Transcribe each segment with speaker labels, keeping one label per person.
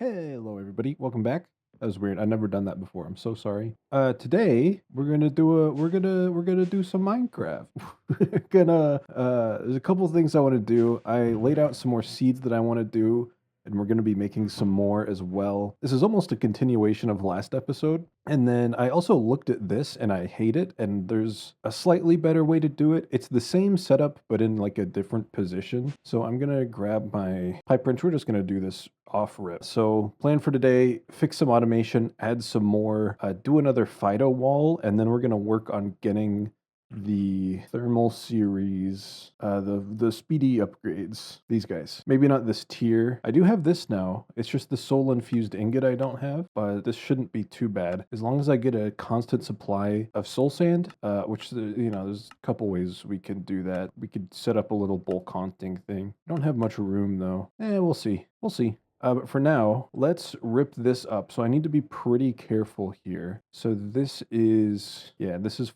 Speaker 1: Hello, everybody. Welcome back. That was weird. I've never done that before. I'm so sorry. Today we're gonna do some Minecraft. There's a couple of things I want to do. I laid out some more seeds that I want to do, and we're gonna be making some more as well. This is almost a continuation of last episode. And then I also looked at this and I hate it, and there's a slightly better way to do it. It's the same setup, but in like a different position. So I'm gonna grab my pipe wrench. We're just gonna do this off rip. So plan for today, fix some automation, add some more, do another Fido wall, and then we're gonna work on getting the thermal series, the speedy upgrades. These guys. Maybe not this tier. I do have this now. It's just the soul infused ingot I don't have, but this shouldn't be too bad. As long as I get a constant supply of soul sand, which, there's a couple ways we can do that. We could set up a little bulk haunting thing. Don't have much room though. We'll see. We'll see. But for now, let's rip this up. So I need to be pretty careful here. So this is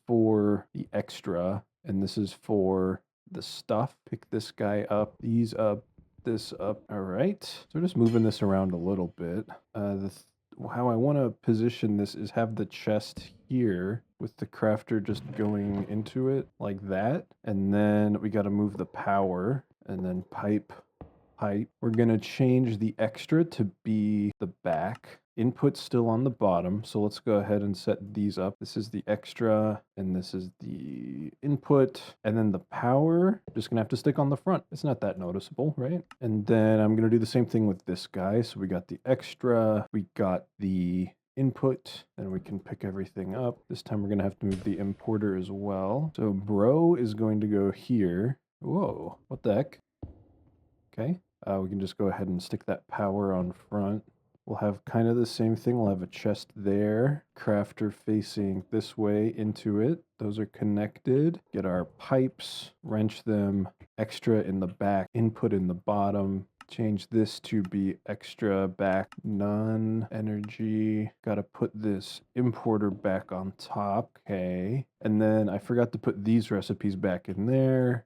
Speaker 1: for the extra, and this is for the stuff. Pick this guy up, these up, this up. All right. So just moving this around a little bit. How I want to position this is have the chest here with the crafter just going into it like that. And then we got to move the power and then pipe. We're going to change the extra to be the back. Input still on the bottom, so let's go ahead and set these up. This is the extra, and this is the input, and then the power, just gonna have to stick on the front. It's not that noticeable, right? And then I'm gonna do the same thing with this guy. So we got the extra, we got the input, and we can pick everything up. This time we're gonna have to move the importer as well. So bro is going to go here. Whoa, what the heck? Okay. We can just go ahead and stick that power on front. We'll have kind of the same thing. We'll have a chest there, crafter facing this way into it. Those are connected. Get our pipes, wrench them, extra in the back, input in the bottom. Change this to be extra back, none energy. Got to put this importer back on top. Okay. And then I forgot to put these recipes back in there.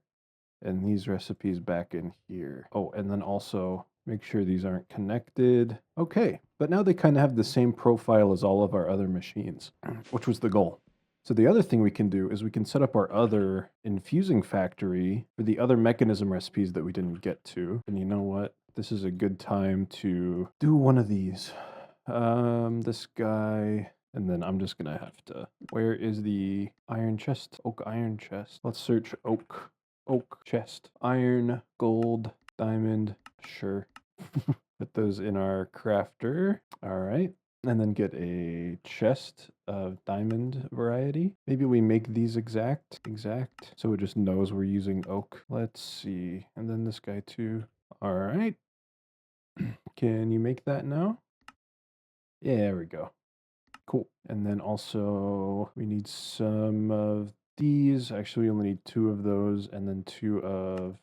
Speaker 1: And these recipes back in here. Oh, and then also make sure these aren't connected. Okay, but now they kind of have the same profile as all of our other machines, which was the goal. So the other thing we can do is we can set up our other infusing factory for the other mechanism recipes that we didn't get to. And you know what? This is a good time to do one of these. This guy, and then I'm just gonna have to, where is the iron chest? Oak iron chest. Let's search oak chest, iron, gold, diamond, sure. Put those in our crafter. All right. And then get a chest of diamond variety. Maybe we make these exact, so it just knows we're using oak. Let's see. And then this guy too. All right. Can you make that now? Yeah, there we go. Cool. And then also we need some of these. Actually, we only need 2 of those, and then 2 of,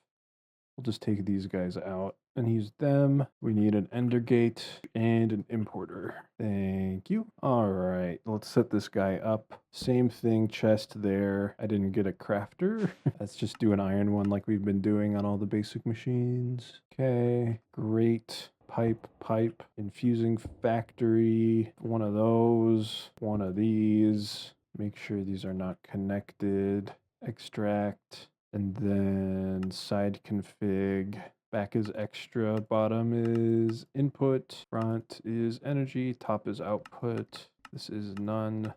Speaker 1: we'll just take these guys out and use them. We need an ender gate and an importer. Thank you. All right, let's set this guy up. Same thing, chest there. I didn't get a crafter. Let's just do an iron one like we've been doing on all the basic machines. Okay, great. Pipe, infusing factory, one of those, one of these. Make sure these are not connected. Extract, and then side config. Back is extra, bottom is input, front is energy, top is output. This is none.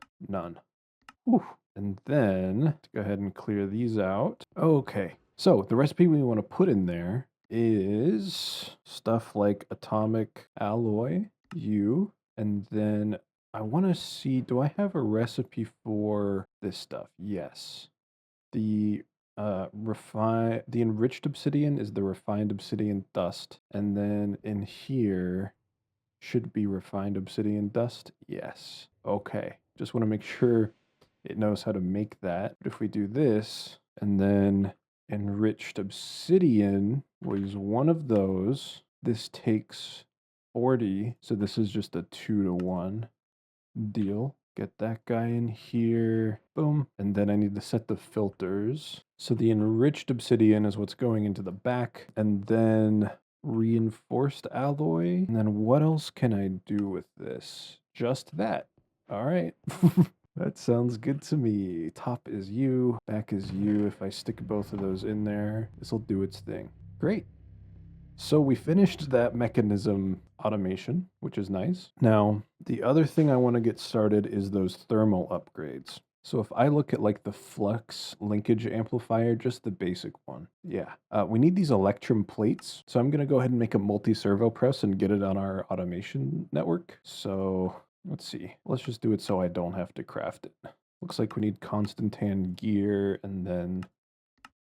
Speaker 1: Whew. And then let's go ahead and clear these out. Okay, so the recipe we want to put in there is stuff like atomic alloy, and then I want to see, do I have a recipe for this stuff? Yes. The the enriched obsidian is the refined obsidian dust, and then in here should be refined obsidian dust. Yes. Okay. Just want to make sure it knows how to make that. If we do this, and then enriched obsidian was one of those. This takes 40, so this is just a 2-to-1 deal. Get that guy in here. Boom. And then I need to set the filters. So the enriched obsidian is what's going into the back. And then reinforced alloy. And then what else can I do with this? Just that. All right. That sounds good to me. Top is U, back is U. If I stick both of those in there, this will do its thing. Great. So we finished that mechanism automation, which is nice. Now, the other thing I want to get started is those thermal upgrades. So if I look at like the flux linkage amplifier, just the basic one. Yeah, we need these electrum plates. So I'm going to go ahead and make a multi-servo press and get it on our automation network. So let's see. Let's just do it so I don't have to craft it. Looks like we need Constantan gear and then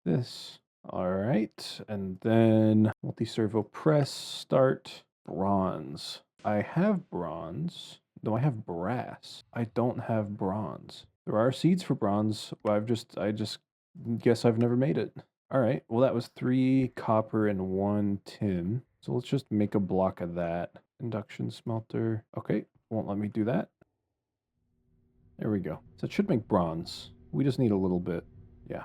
Speaker 1: this. All right, and then multi-servo press, start, bronze. I have bronze. No, I have brass. I don't have bronze. There are seeds for bronze. Well, I just guess I've never made it. All right, well, that was 3 copper and 1 tin. So let's just make a block of that. Induction smelter. Okay, won't let me do that. There we go. So it should make bronze. We just need a little bit. Yeah.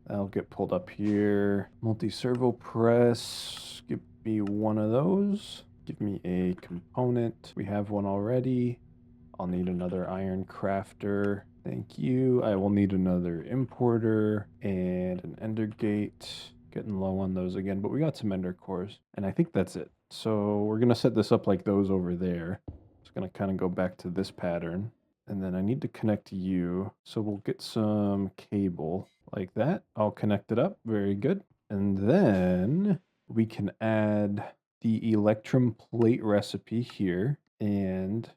Speaker 1: That'll get pulled up here. Multi-servo press. Give me one of those. Give me a component. We have one already. I'll need another iron crafter. Thank you. I will need another importer and an ender gate. Getting low on those again, but we got some ender cores. And I think that's it. So we're going to set this up like those over there. Just going to kind of go back to this pattern. And then I need to connect you. So we'll get some cable like that. I'll connect it up. Very good. And then we can add the electrum plate recipe here and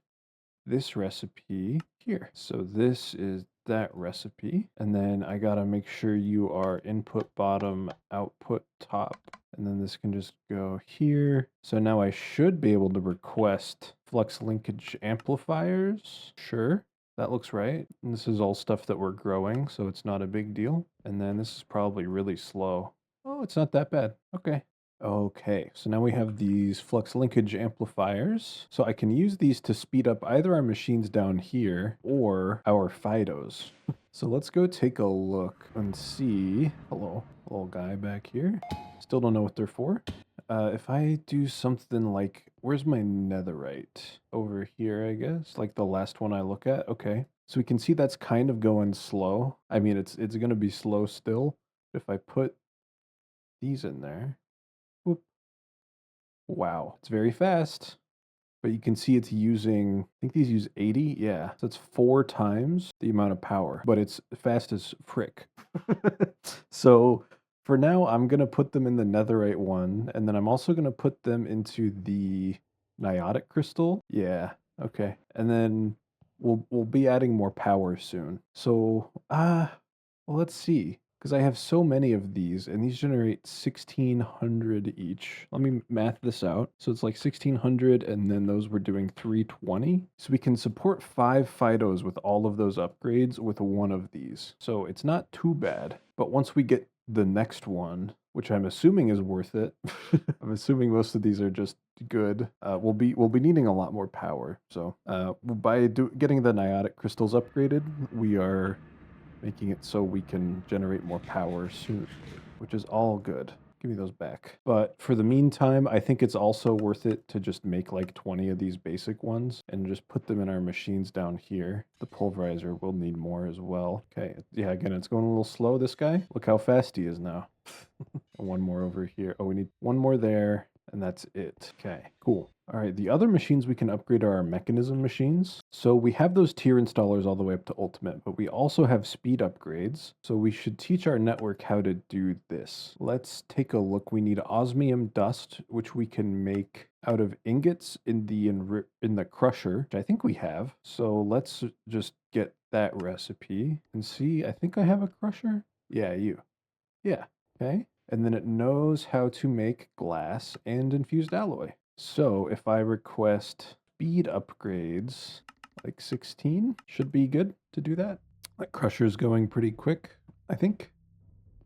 Speaker 1: this recipe here. So this is that recipe. And then I gotta make sure you are input bottom, output top. And then this can just go here. So now I should be able to request flux linkage amplifiers. Sure. That looks right. And this is all stuff that we're growing, so it's not a big deal. And then this is probably really slow. Oh, it's not that bad. Okay. Okay, so now we have these flux linkage amplifiers. So I can use these to speed up either our machines down here or our Fidos. So let's go take a look and see. Hello, little guy back here. Still don't know what they're for. If I do something like, where's my netherite? Over here, I guess, like the last one I look at. Okay, so we can see that's kind of going slow. I mean, it's going to be slow still. If I put these in there, whoop, wow, it's very fast. But you can see it's using, I think these use 80. Yeah, so it's 4 times the amount of power, but it's fast as frick. So for now, I'm going to put them in the netherite one, and then I'm also going to put them into the niotic crystal. Yeah, okay. And then we'll be adding more power soon. So, well, let's see. Because I have so many of these, and these generate 1,600 each. Let me math this out. So it's like 1,600, and then those were doing 320. So we can support 5 Fidos with all of those upgrades with one of these. So it's not too bad. But once we get the next one, which I'm assuming is worth it, I'm assuming most of these are just good. We'll be needing a lot more power. So by getting the niotic crystals upgraded, we are making it so we can generate more power soon, which is all good. Give me those back. But for the meantime, I think it's also worth it to just make like 20 of these basic ones and just put them in our machines down here. The pulverizer will need more as well. Okay, yeah, again, it's going a little slow, this guy. Look how fast he is now. One more over here. Oh, we need one more there, and that's it. Okay, cool. All right, the other machines we can upgrade are our mechanism machines. So we have those tier installers all the way up to ultimate, but we also have speed upgrades. So we should teach our network how to do this. Let's take a look. We need osmium dust, which we can make out of ingots in the crusher, which I think we have. So let's just get that recipe and see. I think I have a crusher. Yeah, Yeah, okay. And then it knows how to make glass and infused alloy. So if I request speed upgrades, like 16, should be good to do that. That crusher's going pretty quick, I think.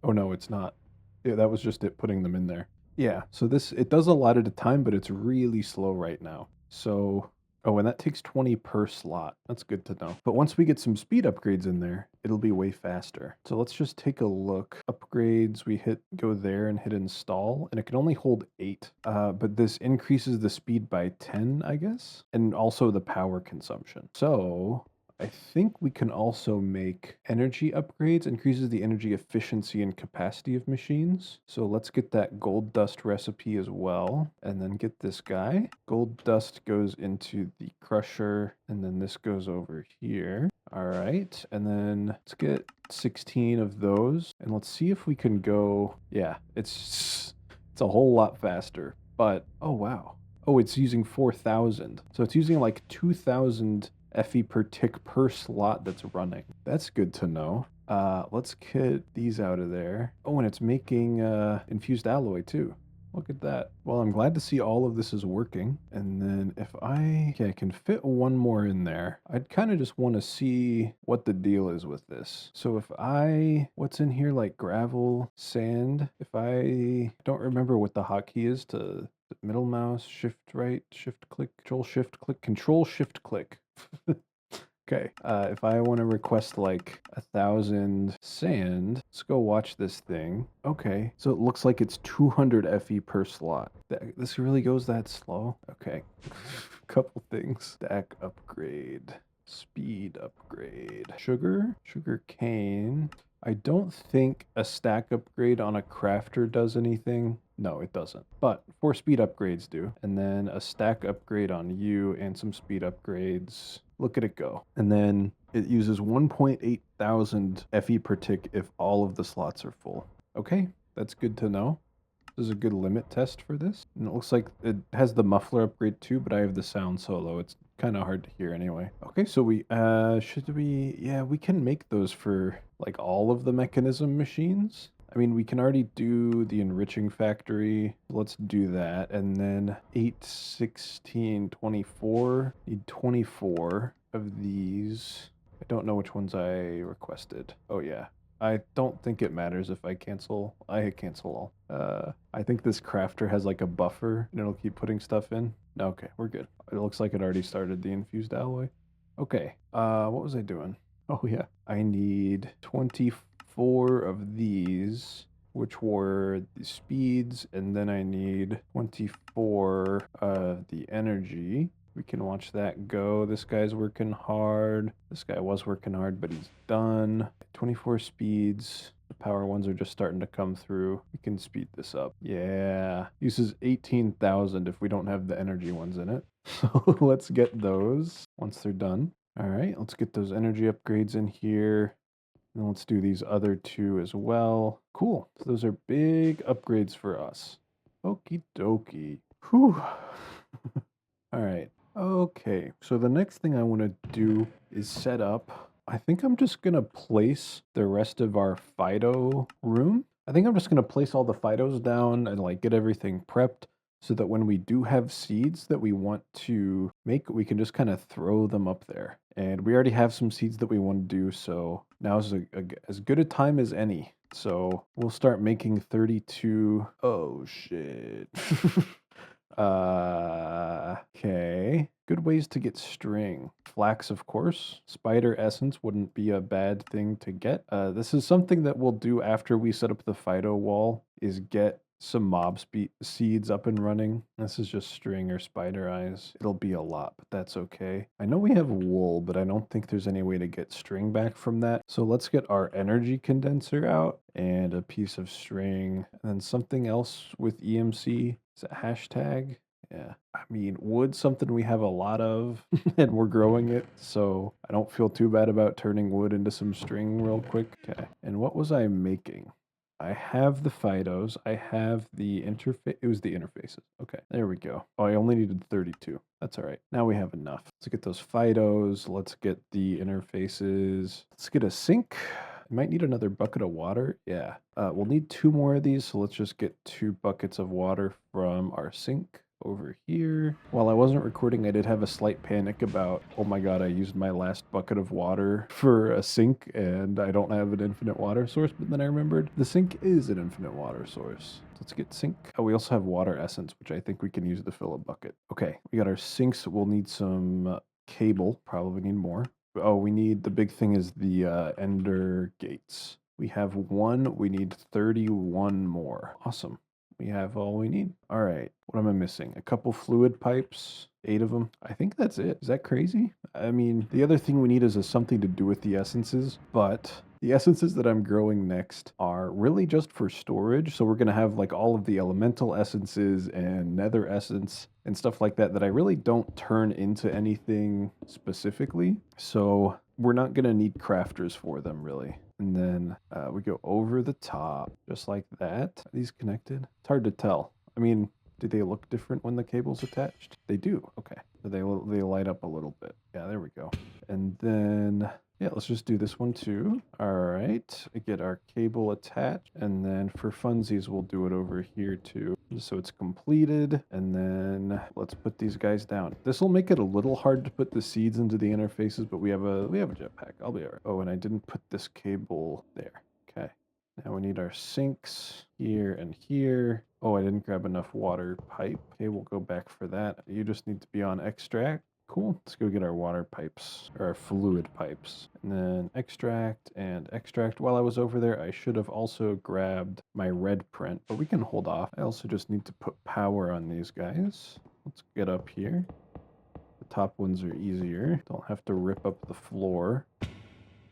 Speaker 1: Oh no, it's not. Yeah, that was just it putting them in there. Yeah, so it does a lot at a time, but it's really slow right now. So Oh, and that takes 20 per slot. That's good to know. But once we get some speed upgrades in there, it'll be way faster. So let's just take a look. Upgrades, we go there and hit install, and it can only hold 8. But this increases the speed by 10, I guess, and also the power consumption. So I think we can also make energy upgrades, increases the energy efficiency and capacity of machines. So let's get that gold dust recipe as well, and then get this guy. Gold dust goes into the crusher, and then this goes over here. All right, and then let's get 16 of those, and let's see if we can go, yeah, it's a whole lot faster, but, oh wow. Oh, it's using 4,000. So it's using like 2,000 FE per tick per slot that's running. That's good to know. Let's get these out of there. Oh, and it's making infused alloy too. Look at that. Well, I'm glad to see all of this is working. And then if I can fit one more in there, I'd kind of just want to see what the deal is with this. So if what's in here, like gravel, sand, if I don't remember what the hotkey is to middle mouse, shift right, shift click, control shift click, control shift click. Okay, if I want to request like 1,000 sand, let's go watch this thing. Okay, so it looks like it's 200 FE per slot. This really goes that slow? Okay, couple things. Stack upgrade, speed upgrade, sugar cane. I don't think a stack upgrade on a crafter does anything. No, it doesn't. But 4 speed upgrades do. And then a stack upgrade on you and some speed upgrades. Look at it go. And then it uses 1.8 thousand FE per tick if all of the slots are full. Okay, that's good to know. This is a good limit test for this. And it looks like it has the muffler upgrade too, but I have the sound solo. It's kind of hard to hear anyway. Okay, so we can make those for like all of the mechanism machines. I mean, we can already do the enriching factory. Let's do that. And then 8, 16, 24. Need 24 of these. I don't know which ones I requested. Oh yeah. I don't think it matters if I cancel. I cancel all. I think this crafter has like a buffer and it'll keep putting stuff in. Okay, we're good. It looks like it already started the infused alloy. Okay, what was I doing? Oh yeah, I need 24 of these, which were the speeds, and then I need 24 of the energy. We can watch that go. This guy's working hard. This guy was working hard, but he's done. 24 speeds. The power ones are just starting to come through. We can speed this up. Yeah. Uses 18,000 if we don't have the energy ones in it. So let's get those once they're done. All right, let's get those energy upgrades in here. And let's do these other 2 as well. Cool. So those are big upgrades for us. Okie dokie. Whew. All right. Okay, so the next thing I want to do is set up. I think I'm just going to place the rest of our Fido room. I think I'm just going to place all the Fidos down and like get everything prepped so that when we do have seeds that we want to make, we can just kind of throw them up there. And we already have some seeds that we want to do, so now is as good a time as any. So we'll start making 32. Oh, shit. Okay. Good ways to get string. Flax, of course. Spider essence wouldn't be a bad thing to get. This is something that we'll do after we set up the Fido wall, is get some mob seeds up and running. This is just string or spider eyes. It'll be a lot, but that's okay. I know we have wool, but I don't think there's any way to get string back from that. So let's get our energy condenser out and a piece of string and then something else with EMC. Is it hashtag? Yeah. I mean, wood's something we have a lot of and we're growing it, so I don't feel too bad about turning wood into some string real quick. Okay. And what was I making? I have the Fidos. I have the interface. It was the interfaces. Okay, there we go. Oh, I only needed 32. That's all right. Now we have enough. Let's get those Fidos. Let's get the interfaces. Let's get a sink. I might need another bucket of water. Yeah. We'll need 2 more of these, so let's just get 2 buckets of water from our sink over here. While I wasn't recording, I did have a slight panic about, oh my god, I used my last bucket of water for a sink and I don't have an infinite water source, but then I remembered the sink is an infinite water source. Let's get sink. Oh, we also have water essence, which I think we can use to fill a bucket. Okay, we got our sinks. We'll need some cable. Probably need more. Oh, we need, the big thing is the ender gates. We have one. We need 31 more. Awesome. We have all we need. All right. What am I missing? A couple fluid pipes, 8 of them. I think that's it. Is that crazy? I mean, the other thing we need is something to do with the essences, but the essences that I'm growing next are really just for storage. So we're going to have like all of the elemental essences and nether essence and stuff like that that I really don't turn into anything specifically. So we're not going to need crafters for them really. And then we go over the top just like that. Are these connected? It's hard to tell. I mean, do they look different when the cable's attached? They do. Okay. So they light up a little bit. Yeah, there we go. And then, yeah, let's just do this one too. All right. Get our cable attached. And then for funsies, we'll do it over here too. So it's completed. And then let's put these guys down. This will make it a little hard to put the seeds into the interfaces, but we have a jetpack. I'll be all right. Oh, and I didn't put this cable there. Okay. Now we need our sinks here and here. Oh, I didn't grab enough water pipe. Okay, we'll go back for that. You just need to be on extract. Cool. Let's go get our water pipes, or our fluid pipes. And then extract and extract. While I was over there, I should have also grabbed my red print, but we can hold off. I also just need to put power on these guys. Let's get up here. The top ones are easier. Don't have to rip up the floor.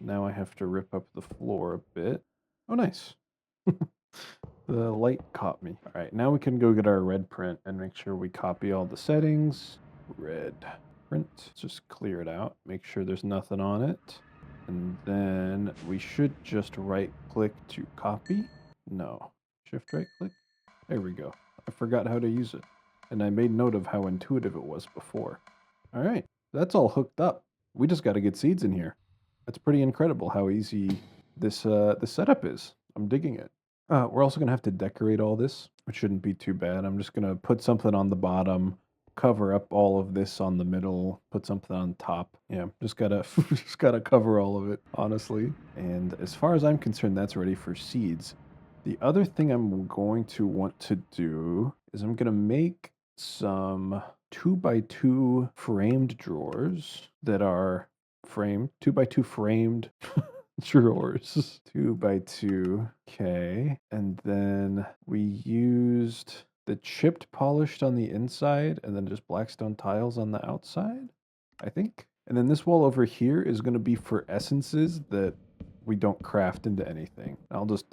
Speaker 1: Now I have to rip up the floor a bit. Oh, nice. The light caught me. All right, now we can go get our red print and make sure we copy all the settings. Red print. Let's just clear it out. Make sure there's nothing on it. And then we should just right click to copy. No. Shift right click. There we go. I forgot how to use it. And I made note of how intuitive it was before. All right, that's all hooked up. We just got to get seeds in here. That's pretty incredible how easy this setup is. I'm digging it. We're also going to have to decorate all this, which shouldn't be too bad. I'm just going to put something on the bottom, cover up all of this on the middle, put something on top. Yeah, just gotta just gotta cover all of it, honestly. And as far as I'm concerned, that's ready for seeds. The other thing I'm going to want to do is I'm going to make some 2x2 framed drawers that are framed, 2x2 framed drawers, 2x2. Okay. And then we used the chipped polished on the inside and then just blackstone tiles on the outside, I think. And then this wall over here is going to be for essences that we don't craft into anything. I'll just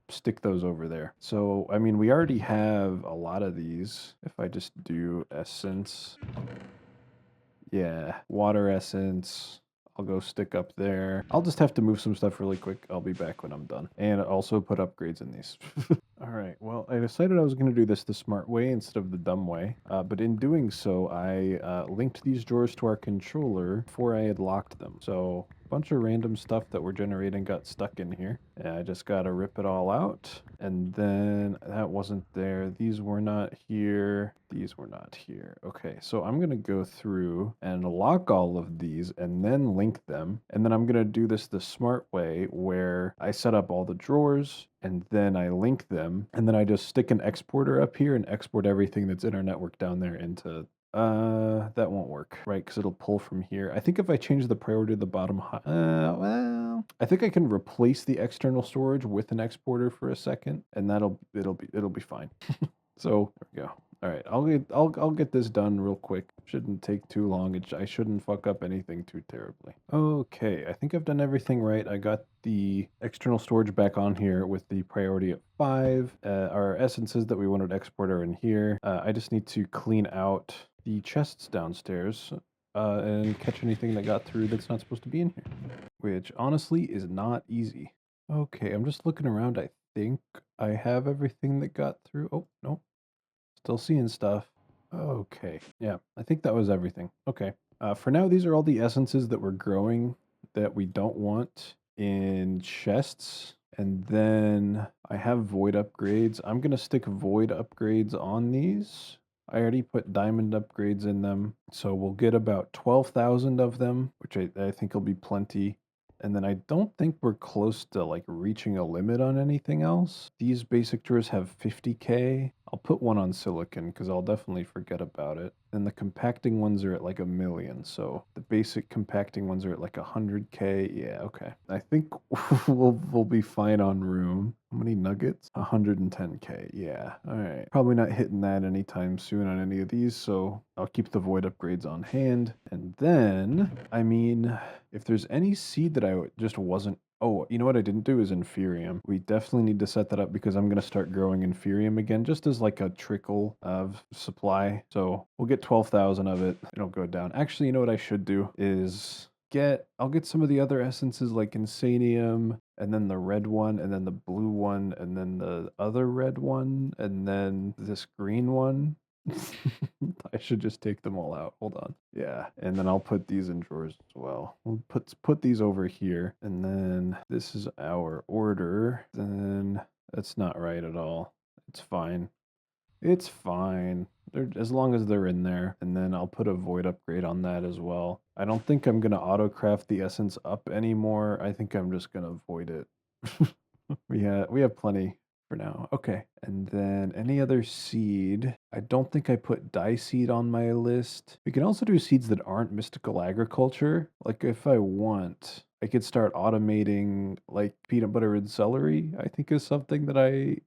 Speaker 1: stick those over there. So, I mean, we already have a lot of these. If I just do essence, yeah, water essence, I'll go stick up there. I'll just have to move some stuff really quick. I'll be back when I'm done. And also put upgrades in these. All right, well, I decided I was going to do this the smart way instead of the dumb way. But in doing so, I linked these drawers to our controller before I had locked them. So a bunch of random stuff that we're generating got stuck in here. And I just got to rip it all out. And then that wasn't there. These were not here. These were not here. Okay, so I'm going to go through and lock all of these and then link them. And then I'm going to do this the smart way where I set up all the drawers and then I link them. And then I just stick an exporter up here and export everything that's in our network down there into... that won't work, right? Because it'll pull from here. I think if I change the priority to the bottom, well, I think I can replace the external storage with an exporter for a second, and it'll be fine. So there we go. All right, I'll get this done real quick. Shouldn't take too long. I shouldn't fuck up anything too terribly. Okay, I think I've done everything right. I got the external storage back on here with the priority at 5. Our essences that we wanted to export are in here. I just need to clean out the chests downstairs and catch anything that got through that's not supposed to be in here, which honestly is not easy. Okay, I'm just looking around. I think I have everything that got through. Oh, no. Still seeing stuff. Okay. Yeah, I think that was everything. Okay. For now, these are all the essences that we're growing that we don't want in chests. And then I have void upgrades. I'm going to stick void upgrades on these. I already put diamond upgrades in them. So we'll get about 12,000 of them, which I think will be plenty. And then I don't think we're close to like reaching a limit on anything else. These basic drawers have 50K. I'll put one on silicon because I'll definitely forget about it. And the compacting ones are at like 1 million. So the basic compacting ones are at like 100K. Yeah, okay. I think we'll be fine on room. How many nuggets? 110K. Yeah. All right. Probably not hitting that anytime soon on any of these. So I'll keep the void upgrades on hand. And then, I mean, if there's any seed that I just wasn't. Oh, you know what I didn't do is Inferium. We definitely need to set that up because I'm going to start growing Inferium again, just as like a trickle of supply. So we'll get 12,000 of it. It'll go down. Actually, you know what I should do is I'll get some of the other essences like Insanium, and then the red one, and then the blue one, and then the other red one, and then this green one. I should just take them all out. Hold on. Yeah, and then I'll put these in drawers as well. We'll put these over here, and then this is our order. Then that's not right at all. It's fine. It's fine. As long as they're in there, and then I'll put a void upgrade on that as well. I don't think I'm gonna autocraft the essence up anymore. I think I'm just gonna void it. We have plenty for now. Okay. And then any other seed? I don't think I put dye seed on my list. We can also do seeds that aren't mystical agriculture. Like if I want, I could start automating like peanut butter and celery, I think is something that I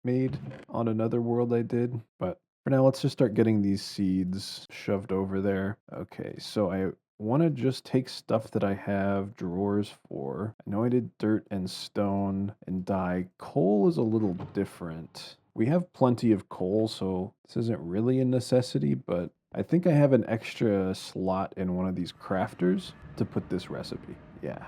Speaker 1: made on another world I did. But for now, let's just start getting these seeds shoved over there. Okay, so I want to just take stuff that I have drawers for. I know I did dirt and stone and dye. Coal is a little different. We have plenty of coal, so this isn't really a necessity, but I think I have an extra slot in one of these crafters to put this recipe. Yeah.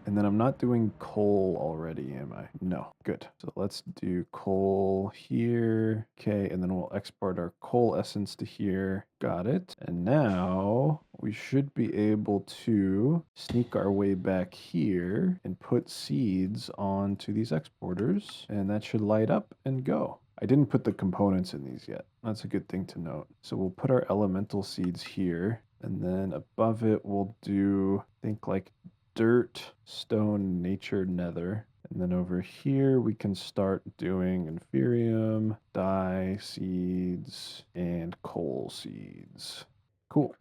Speaker 1: And then I'm not doing coal already, am I? No. Good. So let's do coal here. Okay, and then we'll export our coal essence to here. Got it. And now we should be able to sneak our way back here and put seeds onto these exporters. And that should light up and go. I didn't put the components in these yet. That's a good thing to note. So we'll put our elemental seeds here. And then above it, we'll do, I think like dirt, stone, nature, nether. And then over here, we can start doing inferium, dye seeds, and coal seeds. Cool.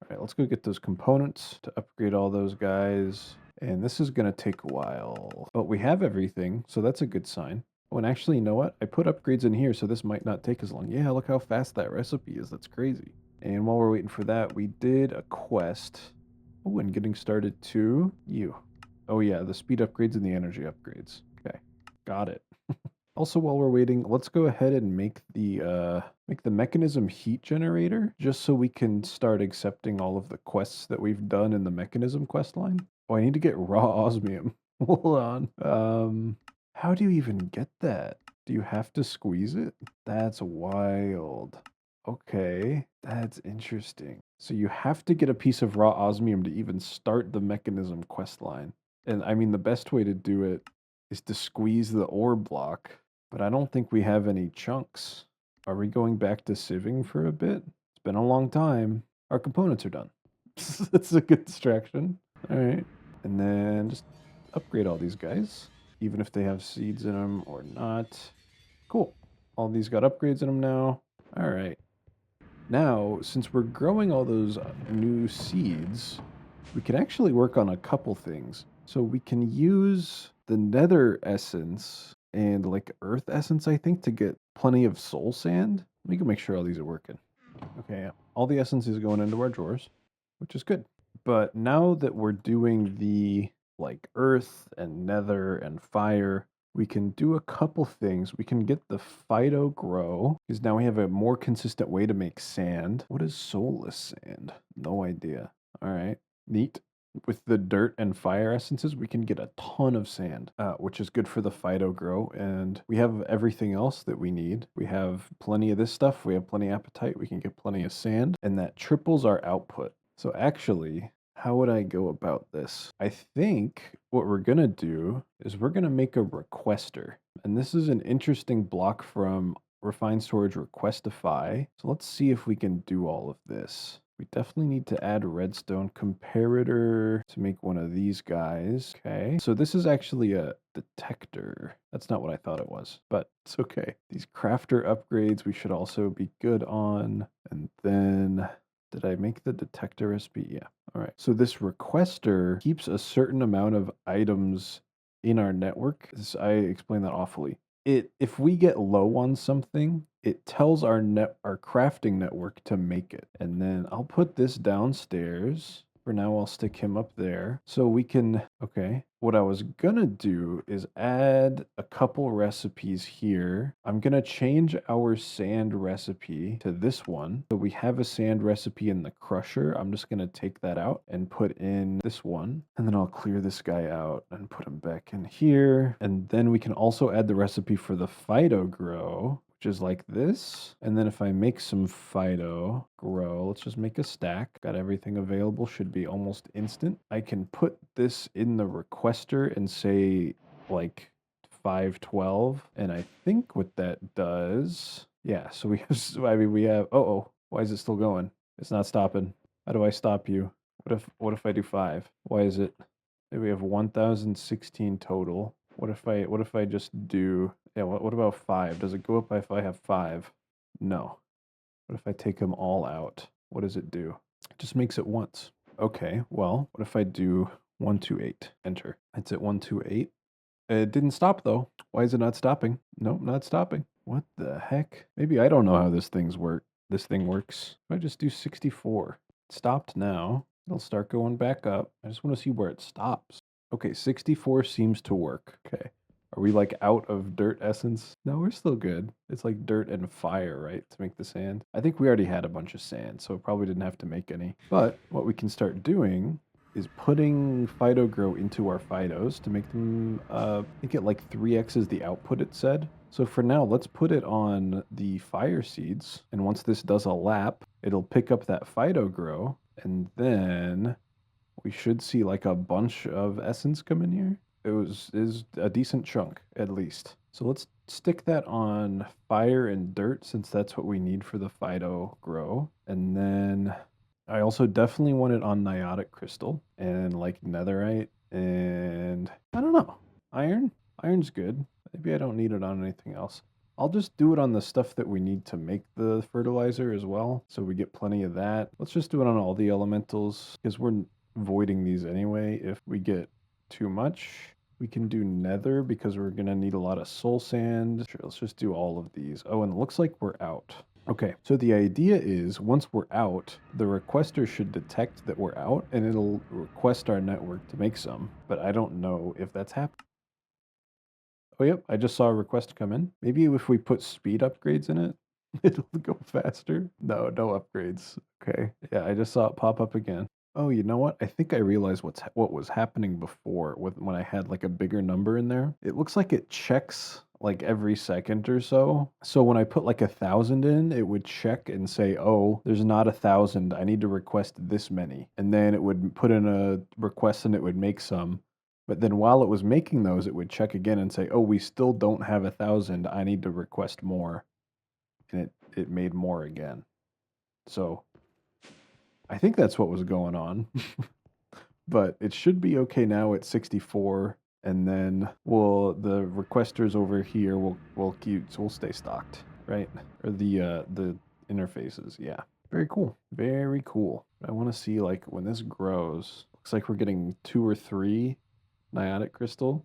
Speaker 1: All right, let's go get those components to upgrade all those guys. And this is going to take a while. But we have everything, so that's a good sign. Oh, and actually, you know what? I put upgrades in here, so this might not take as long. Yeah, look how fast that recipe is. That's crazy. And while we're waiting for that, we did a quest. Oh, and getting started too. You. Oh yeah, the speed upgrades and the energy upgrades. Okay, got it. Also, while we're waiting, let's go ahead and make the mechanism heat generator, just so we can start accepting all of the quests that we've done in the mechanism quest line. Oh, I need to get raw osmium. Hold on. How do you even get that? Do you have to squeeze it? That's wild. Okay, that's interesting. So you have to get a piece of raw osmium to even start the mechanism quest line. And I mean, the best way to do it is to squeeze the ore block, but I don't think we have any chunks. Are we going back to sieving for a bit? It's been a long time. Our components are done. That's a good distraction. All right. And then just upgrade all these guys, even if they have seeds in them or not. Cool. All these got upgrades in them now. All right. Now, since we're growing all those new seeds, we can actually work on a couple things. So we can use the nether essence and like earth essence, I think, to get plenty of soul sand. Let me go make sure all these are working. Okay, all the essence is going into our drawers, which is good. But now that we're doing the like earth and nether and fire, we can do a couple things. We can get the Phyto grow, because now we have a more consistent way to make sand. What is soulless sand? No idea. All right, neat. With the dirt and fire essences, we can get a ton of sand, which is good for the Phyto grow. And we have everything else that we need. We have plenty of this stuff. We have plenty of appetite. We can get plenty of sand, and that triples our output. So actually, how would I go about this? I think what we're going to do is we're going to make a requester. And this is an interesting block from Refined Storage Requestify. So let's see if we can do all of this. We definitely need to add redstone comparator to make one of these guys. Okay. So this is actually a detector. That's not what I thought it was, but it's okay. These crafter upgrades we should also be good on. And then did I make the detector recipe? Yeah. All right. So this requester keeps a certain amount of items in our network. I explained that awfully. If we get low on something, it tells our crafting network to make it. And then I'll put this downstairs. For now, I'll stick him up there. So we can, okay. What I was gonna do is add a couple recipes here. I'm gonna change our sand recipe to this one. So we have a sand recipe in the crusher. I'm just gonna take that out and put in this one. And then I'll clear this guy out and put him back in here. And then we can also add the recipe for the Fido grow, which is like this. And then if I make some Fido grow, let's just make a stack. Got everything available, should be almost instant. I can put this in the requester and say like 512. And I think what that does, yeah, so we have, I mean, we have, oh, why is it still going? It's not stopping. How do I stop you? What if I do 5? Why is it? We have 1016 total. What if I just do, yeah, what about 5? Does it go up if I have 5? No. What if I take them all out? What does it do? It just makes it once. Okay, well, what if I do 128? Enter. It's at 128. It didn't stop though. Why is it not stopping? Nope, not stopping. What the heck? Maybe I don't know how this thing works. If I just do 64. It stopped now. It'll start going back up. I just want to see where it stops. Okay, 64 seems to work. Okay. Are we like out of dirt essence? No, we're still good. It's like dirt and fire, right? To make the sand. I think we already had a bunch of sand, so probably didn't have to make any. But what we can start doing is putting Fido grow into our Fidos to make them, I think it like 3x's the output it said. So for now, let's put it on the fire seeds. And once this does a lap, it'll pick up that Fido grow. And then we should see like a bunch of essence come in here. Is a decent chunk at least. So let's stick that on fire and dirt since that's what we need for the Fido grow. And then I also definitely want it on Niotic crystal and like netherite and I don't know. Iron? Iron's good. Maybe I don't need it on anything else. I'll just do it on the stuff that we need to make the fertilizer as well. So we get plenty of that. Let's just do it on all the elementals because we're voiding these anyway. If we get too much, we can do nether because we're going to need a lot of soul sand. Sure, let's just do all of these. Oh, and it looks like we're out. Okay, so the idea is once we're out, the requester should detect that we're out and it'll request our network to make some, but I don't know if that's happening. Oh, yep, I just saw a request come in. Maybe if we put speed upgrades in it, it'll go faster. No, no upgrades. Okay, yeah, I just saw it pop up again. Oh, you know what? I think I realized what was happening before when I had like a bigger number in there. It looks like it checks like every second or so. So when I put like 1,000 in, it would check and say, "Oh, there's not 1,000. I need to request this many." And then it would put in a request and it would make some. But then while it was making those, it would check again and say, "Oh, we still don't have 1,000. I need to request more." And it made more again. So I think that's what was going on. But it should be okay now at 64, and then the requesters over here will stay stocked, right? Or the interfaces, yeah. Very cool. Very cool. I want to see like when this grows. Looks like we're getting 2 or 3 Niotic crystal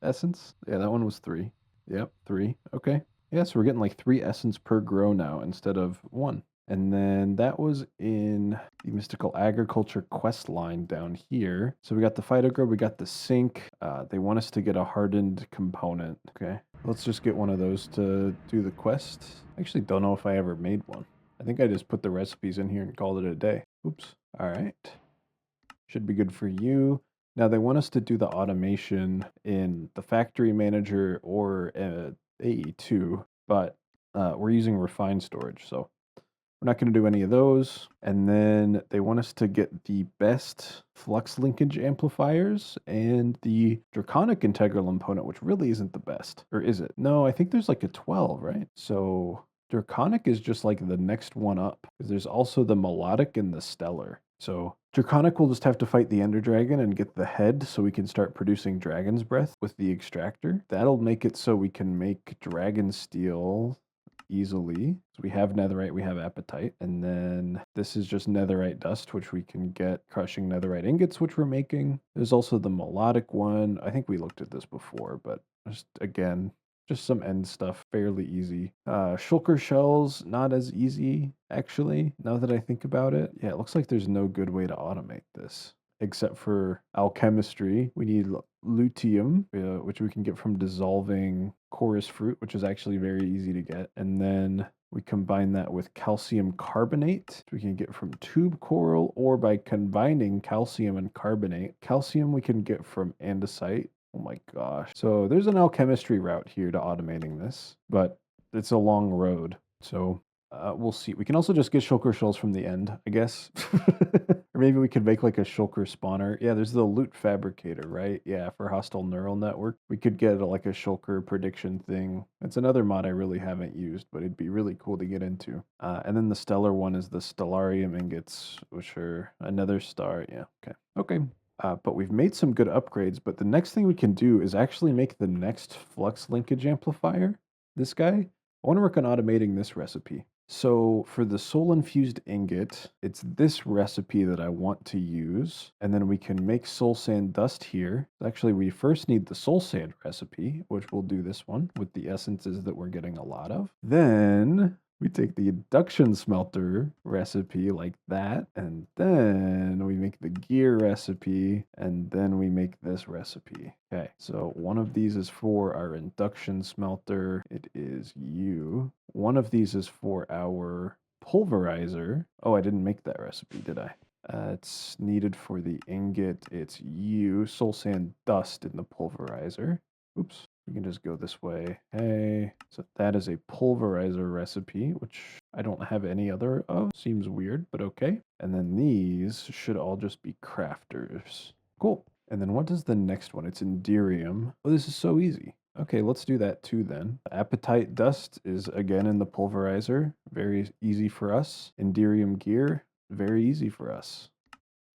Speaker 1: essence. Yeah, that one was 3. Yep, 3. Okay. Yeah, so we're getting like 3 essence per grow now instead of 1. And then that was in the Mystical Agriculture quest line down here. So we got the Phytogro, we got the sink. They want us to get a hardened component. Okay, let's just get one of those to do the quest. I actually don't know if I ever made one. I think I just put the recipes in here and called it a day. Oops. All right. Should be good for you. Now they want us to do the automation in the factory manager or AE2, but we're using refined storage, so we're not going to do any of those. And then they want us to get the best flux linkage amplifiers and the draconic integral component, which really isn't the best. Or is it? No, I think there's like a 12, right? So Draconic is just like the next one up. 'Cause there's also the Melodic and the Stellar. So Draconic will just have to fight the Ender Dragon and get the head so we can start producing Dragon's Breath with the extractor. That'll make it so we can make Dragon Steel easily. So we have Netherite, we have Apatite, and then this is just Netherite dust, which we can get crushing Netherite ingots, which we're making. There's also the Melodic one. I think we looked at this before, but just again, just some end stuff, fairly easy. Shulker shells, not as easy, actually, now that I think about it. Yeah, it looks like there's no good way to automate this, except for alchemistry. We need luteum, which we can get from dissolving chorus fruit, which is actually very easy to get. And then we combine that with calcium carbonate, which we can get from tube coral, or by combining calcium and carbonate. Calcium we can get from andesite. Oh my gosh. So there's an alchemistry route here to automating this, but it's a long road. So we'll see. We can also just get shulker shells from the end, I guess. Or maybe we could make like a shulker spawner. Yeah, there's the loot fabricator, right? Yeah, for hostile neural network. We could get like a shulker prediction thing. It's another mod I really haven't used, but it'd be really cool to get into. And then the stellar one is the stellarium ingots, which are another star. Yeah, okay. Okay. But we've made some good upgrades, but the next thing we can do is actually make the next flux linkage amplifier. This guy. I want to work on automating this recipe. So for the soul infused ingot, it's this recipe that I want to use. And then we can make soul sand dust here. Actually, we first need the soul sand recipe, which we'll do this one with the essences that we're getting a lot of. Then we take the induction smelter recipe like that, and then we make the gear recipe, and then we make this recipe. Okay, so one of these is for our induction smelter. It is U. One of these is for our pulverizer. Oh, I didn't make that recipe, did I? It's needed for the ingot. It's U, soul sand dust in the pulverizer. Oops. We can just go this way. Hey, so that is a pulverizer recipe, which I don't have any other of. Seems weird, but okay. And then these should all just be crafters. Cool. And then what is the next one? It's Enderium. Oh, this is so easy. Okay, let's do that too then. Apatite dust is again in the pulverizer. Very easy for us. Enderium gear, very easy for us.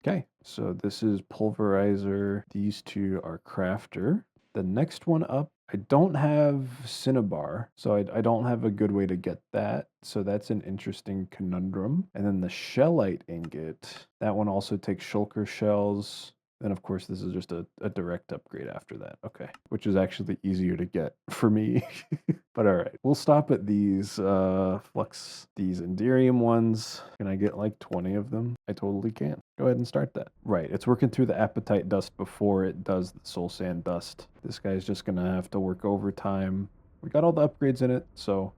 Speaker 1: Okay, so this is pulverizer. These two are crafter. The next one up, I don't have Cinnabar, so I don't have a good way to get that. So that's an interesting conundrum. And then the Shellite ingot, that one also takes shulker shells. And of course, this is just a direct upgrade after that. Okay, which is actually easier to get for me. But all right, we'll stop at these these Enderium ones. Can I get like 20 of them? I totally can. Go ahead and start that. Right, it's working through the apatite dust before it does the soul sand dust. This guy's just gonna have to work overtime. We got all the upgrades in it, so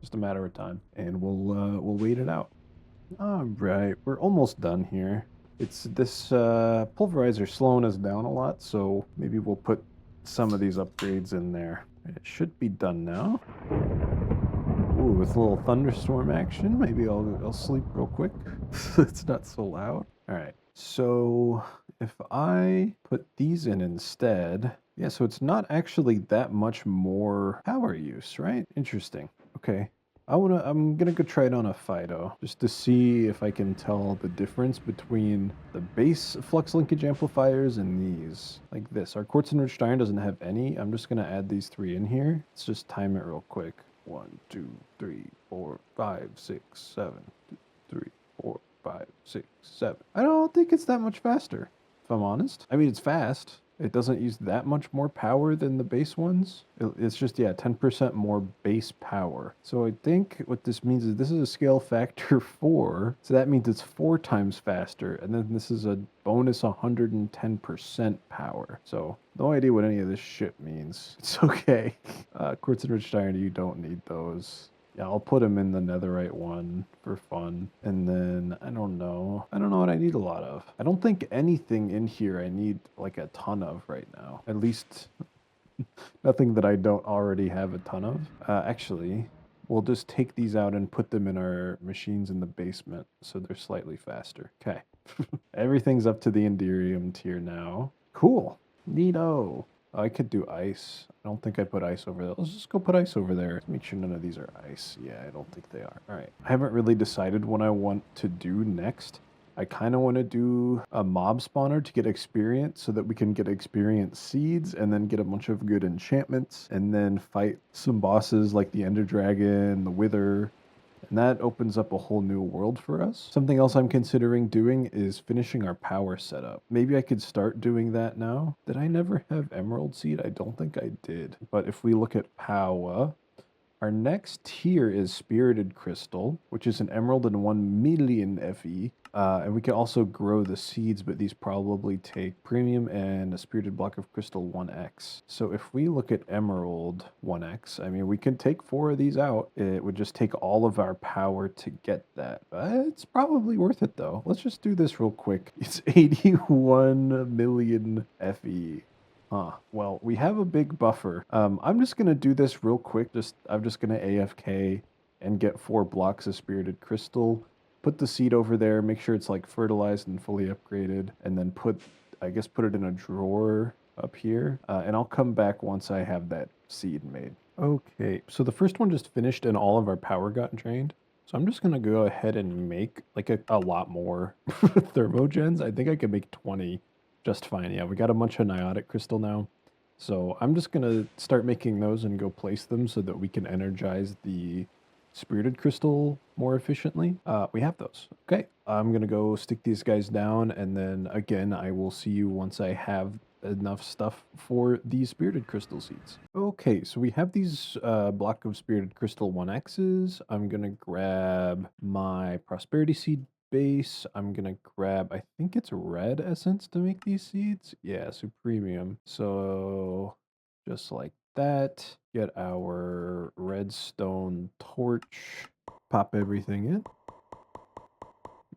Speaker 1: just a matter of time, and we'll wait it out. All right, we're almost done here. It's this pulverizer slowing us down a lot, so maybe we'll put some of these upgrades in there. It should be done now. Ooh, with a little thunderstorm action. Maybe I'll sleep real quick. It's not so loud. All right, so if I put these in instead, yeah, so it's not actually that much more power use, right? Interesting. Okay. I'm gonna go try it on a Fido just to see if I can tell the difference between the base flux linkage amplifiers and these. Like this. Our quartz enriched iron doesn't have any. I'm just gonna add these three in here. Let's just time it real quick. 1, 2, 3, 4, 5, 6, 7. 2, 3, 4, 5, 6, 7. I don't think it's that much faster, if I'm honest. I mean, it's fast. It doesn't use that much more power than the base ones. It's just, yeah, 10% more base power. So I think what this means is this is a scale factor 4. So that means it's 4 times faster. And then this is a bonus 110% power. So no idea what any of this shit means. It's okay. Quartz enriched iron, you don't need those. Yeah, I'll put them in the netherite one for fun. And then, I don't know what I need a lot of. I don't think anything in here I need like a ton of right now. At least nothing that I don't already have a ton of. Actually, we'll just take these out and put them in our machines in the basement so they're slightly faster. Okay. Everything's up to the Enderium tier now. Cool. Neato. I could do ice. I don't think I put ice over there. Let's just go put ice over there. Make sure none of these are ice. Yeah, I don't think they are. All right. I haven't really decided what I want to do next. I kind of want to do a mob spawner to get experience so that we can get experience seeds and then get a bunch of good enchantments and then fight some bosses like the Ender Dragon, the Wither, and that opens up a whole new world for us. Something else I'm considering doing is finishing our power setup. Maybe I could start doing that now. Did I never have Emerald Seed? I don't think I did. But if we look at power, our next tier is Spirited Crystal, which is an emerald and 1 million FE. And we can also grow the seeds, but these probably take premium and a Spirited Block of Crystal 1x. So if we look at Emerald 1x, I mean, we can take 4 of these out. It would just take all of our power to get that. It's probably worth it, though. Let's just do this real quick. It's 81 million FE. Huh. Well, we have a big buffer. I'm just gonna do this real quick. I'm just gonna AFK and get 4 blocks of Spirited Crystal. Put the seed over there. Make sure it's like fertilized and fully upgraded, and then put it in a drawer up here. And I'll come back once I have that seed made. Okay. So the first one just finished, and all of our power got drained. So I'm just gonna go ahead and make like a lot more thermogens. I think I could make 20. Just fine. Yeah, we got a bunch of Niotic Crystal now. So I'm just going to start making those and go place them so that we can energize the Spirited Crystal more efficiently. We have those. Okay, I'm going to go stick these guys down, and then again, I will see you once I have enough stuff for these Spirited Crystal seeds. Okay, so we have these block of Spirited Crystal 1x's. I'm going to grab my Prosperity Seed base. I'm gonna grab, I think it's red essence to make these seeds. Yeah, Supremium. So just like that, get our redstone torch, pop everything in,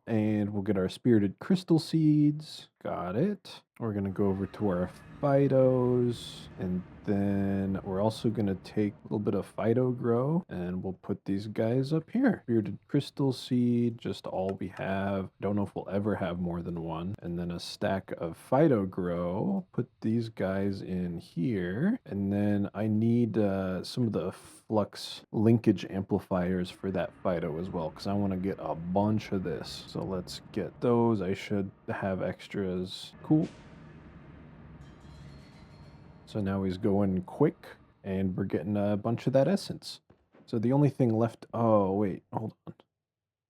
Speaker 1: and we'll get our Spirited Crystal seeds. Got it. We're gonna go over to our Phytos, and then we're also gonna take a little bit of Phyto Grow, and we'll put these guys up here. Spirited Crystal seed, just all we have. Don't know if we'll ever have more than one. And then a stack of Phyto Grow. Put these guys in here, and then I need some of the flux linkage amplifiers for that Phyto as well, because I want to get a bunch of this. So let's get those. I should have extras. Cool. So now he's going quick, and we're getting a bunch of that essence. So the only thing left... Oh, wait. Hold on.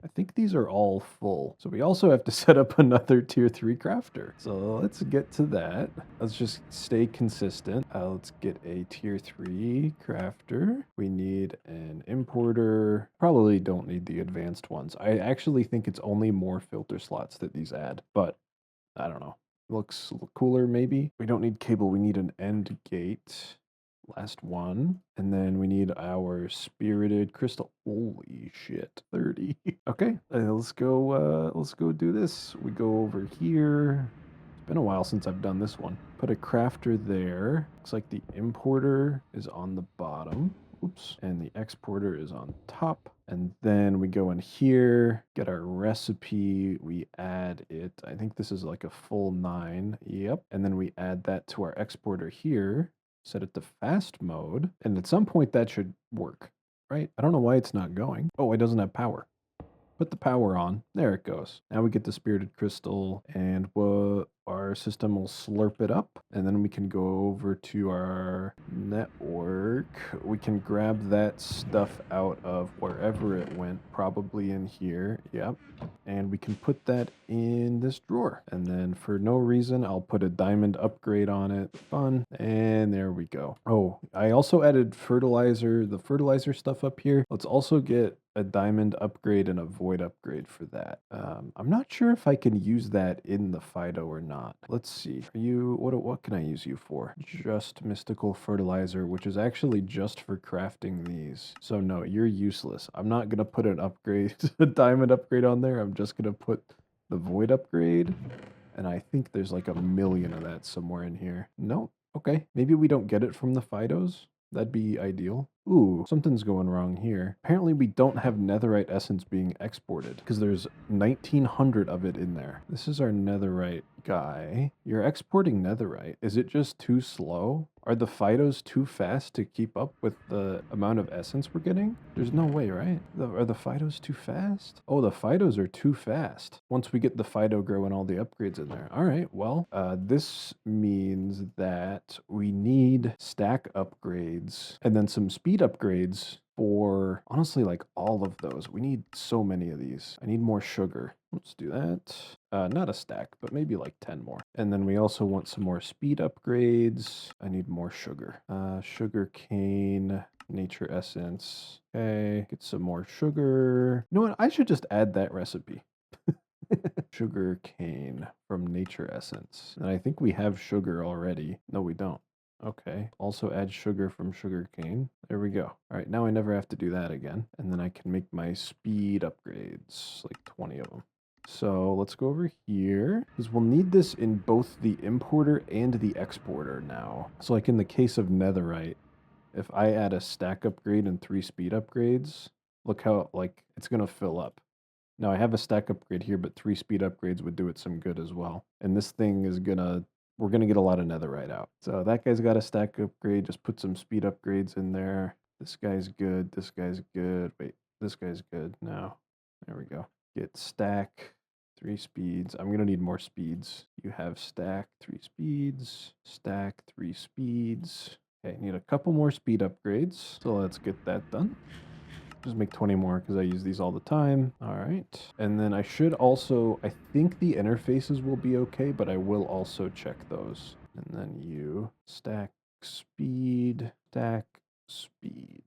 Speaker 1: I think these are all full. So we also have to set up another tier 3 crafter. So let's get to that. Let's just stay consistent. Let's get a tier 3 crafter. We need an importer. Probably don't need the advanced ones. I actually think it's only more filter slots that these add, but I don't know. Looks cooler, maybe. We don't need cable. We need an end gate. Last one. And then we need our Spirited Crystal. Holy shit. 30. Okay, let's go do this. We go over here. It's been a while since I've done this one. Put a crafter there. Looks like the importer is on the bottom. Oops. And the exporter is on top. And then we go in here, get our recipe, we add it. I think this is like a full 9. Yep. And then we add that to our exporter here, set it to fast mode. And at some point that should work, right? I don't know why it's not going. Oh, it doesn't have power. Put the power on. There it goes. Now we get the Spirited Crystal, and our system will slurp it up, and then we can go over to our network. We can grab that stuff out of wherever it went, probably in here. Yep. And we can put that in this drawer. And then for no reason, I'll put a diamond upgrade on it. Fun. And there we go. Oh, I also added fertilizer, the fertilizer stuff up here. Let's also get a diamond upgrade and a void upgrade for that. I'm not sure if I can use that in the Phyto or not. Let's see. What can I use you for? Just mystical fertilizer, which is actually just for crafting these. So no, you're useless. I'm not gonna put an upgrade, a diamond upgrade on there. I'm just gonna put the void upgrade. And I think there's like 1,000,000 of that somewhere in here. No, okay. Maybe we don't get it from the Phytos. That'd be ideal. Ooh, something's going wrong here. Apparently we don't have netherite essence being exported because there's 1,900 of it in there. This is our netherite guy. You're exporting netherite. Is it just too slow? Are the Fidos too fast to keep up with the amount of essence we're getting? There's no way, right? Are the Fidos too fast? Oh, the Fidos are too fast. Once we get the Fido grow and all the upgrades in there. All right, well, this means that we need stack upgrades and then some speed upgrades for honestly like all of those. We need so many of these. I need more sugar. Let's do that. Not a stack, but maybe like 10 more. And then we also want some more speed upgrades. I need more sugar. Sugar cane, nature essence. Okay, get some more sugar. You know what? I should just add that recipe. Sugar cane from nature essence. And I think we have sugar already. No, we don't. Okay. Also add sugar from sugar cane. There we go. All right, now I never have to do that again. And then I can make my speed upgrades, like 20 of them. So let's go over here, because we'll need this in both the importer and the exporter now. So like in the case of netherite, if I add a stack upgrade and 3 speed upgrades, look how like it's going to fill up. Now I have a stack upgrade here, but 3 speed upgrades would do it some good as well. And this thing is we're gonna get a lot of netherite out. So that guy's got a stack upgrade, just put some speed upgrades in there. This guy's good, this guy's good. Wait, this guy's good now. There we go. Get stack, 3 speeds. I'm gonna need more speeds. You have stack, 3 speeds, stack, 3 speeds. Okay, need a couple more speed upgrades. So let's get that done. Just make 20 more because I use these all the time. All right. And then I should also, I think the interfaces will be okay, but I will also check those. And then you stack speed, stack speed.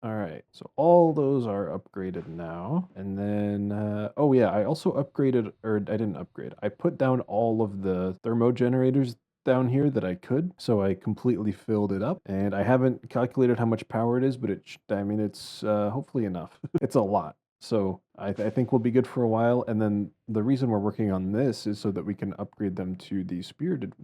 Speaker 1: All right, so all those are upgraded now. And then, oh yeah, I also upgraded, or I didn't upgrade. I put down all of the thermo generators down here that I could. So I completely filled it up, and I haven't calculated how much power it is, but I mean, it's hopefully enough. It's a lot. So I think we'll be good for a while. And then the reason we're working on this is so that we can upgrade them to the spirited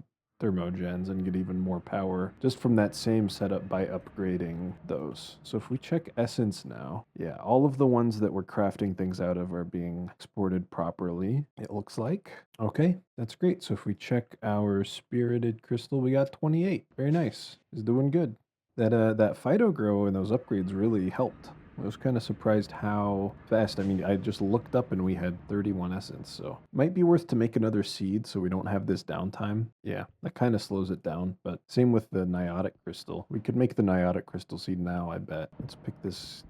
Speaker 1: thermogens and get even more power just from that same setup by upgrading those. So if we check essence now, yeah, all of the ones that we're crafting things out of are being exported properly, it looks like. Okay, that's great. So if we check our spirited crystal, we got 28. Very nice. It's doing good. That Fido grow and those upgrades really helped. I was kind of surprised how fast. I mean, I just looked up and we had 31 essence, so might be worth to make another seed so we don't have this downtime. Yeah, that kind of slows it down, but same with the Niotic crystal. We could make the Niotic crystal seed now, I bet. Let's pick these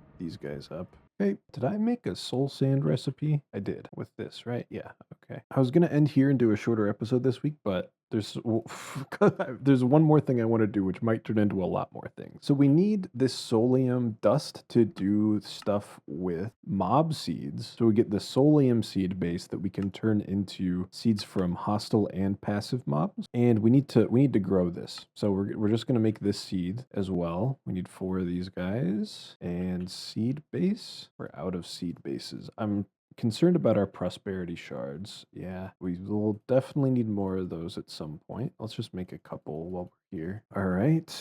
Speaker 1: guys up. Okay, did I make a soul sand recipe? I did with this, right? Yeah, okay. I was gonna end here and do a shorter episode this week, but there's one more thing I want to do, which might turn into a lot more things. So we need this solium dust to do stuff with mob seeds. So we get the solium seed base that we can turn into seeds from hostile and passive mobs. And we need to grow this. So we're just gonna make this seed as well. We need 4 of these guys and seed base. We're out of seed bases. I'm concerned about our prosperity shards. Yeah, we will definitely need more of those at some point. Let's just make a couple while we're here. All right,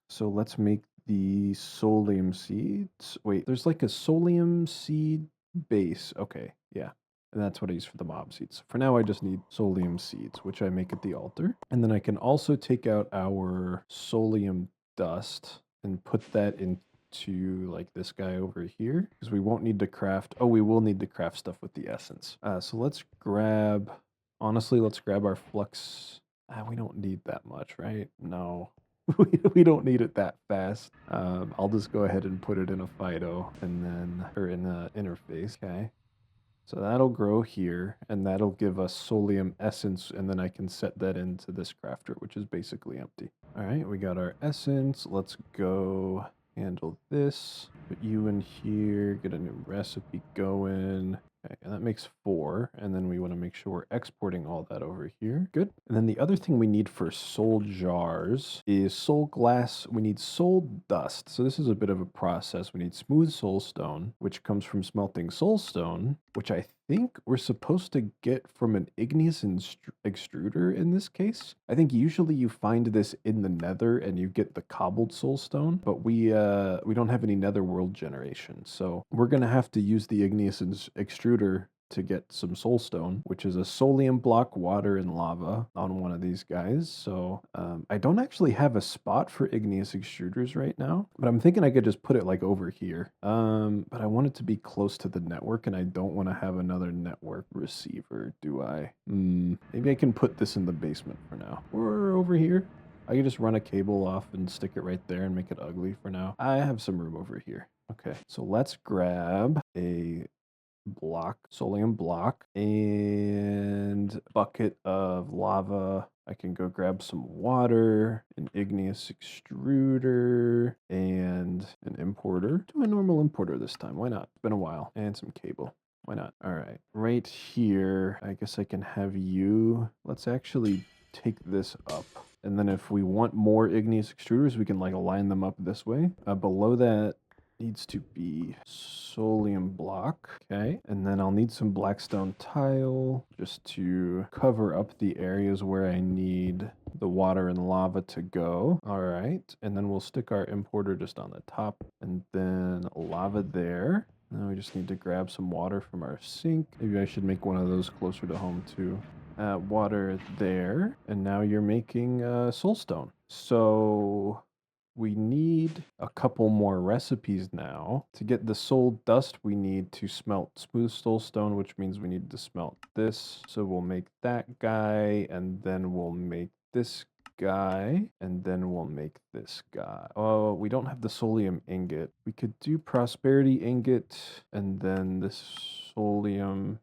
Speaker 1: so let's make the solium seeds. Wait, there's like a solium seed base. Okay, yeah. And that's what I use for the mob seeds. For now, I just need solium seeds, which I make at the altar. And then I can also take out our solium dust and put that in to like this guy over here, because we won't need to craft. Oh, we will need to craft stuff with the essence. So let's grab, honestly, let's grab our flux. We don't need that much, right? No, we don't need it that fast. I'll just go ahead and put it in a Fido and then, or in the interface. Okay. So that'll grow here, and that'll give us solium essence, and then I can set that into this crafter, which is basically empty. All right, we got our essence. Let's go handle this. Put you in here, get a new recipe going. Okay, and that makes 4, and then we want to make sure we're exporting all that over here. Good. And then the other thing we need for soul jars is soul glass. We need soul dust. So this is a bit of a process. We need smooth soul stone, which comes from smelting soul stone, which I think we're supposed to get from an igneous extruder in this case. I think usually you find this in the nether and you get the cobbled soul stone, but we don't have any nether world generation. So we're going to have to use the igneous extruder to get some soulstone, which is a soulium block, water, and lava on one of these guys. So I don't actually have a spot for igneous extruders right now, but I'm thinking I could just put it like over here. But I want it to be close to the network, and I don't want to have another network receiver, do I? Maybe I can put this in the basement for now, or over here. I can just run a cable off and stick it right there and make it ugly for now. I have some room over here. Okay, so let's grab a block, soulium block, and bucket of lava. I can go grab some water, an igneous extruder, and an importer. Do a normal importer this time. Why not? It's been a while. And some cable. Why not? All right. Right here, I guess I can have you. Let's actually take this up. And then if we want more igneous extruders, we can like align them up this way. Below that needs to be soulium block. Okay. And then I'll need some blackstone tile just to cover up the areas where I need the water and lava to go. All right. And then we'll stick our importer just on the top and then lava there. Now we just need to grab some water from our sink. Maybe I should make one of those closer to home too. Water there, and now you're making soulstone. So we need a couple more recipes now. To get the soul dust, we need to smelt smooth soulstone, which means we need to smelt this. So we'll make that guy, and then we'll make this guy, and then we'll make this guy. Oh, we don't have the soulium ingot. We could do prosperity ingot, and then this soulium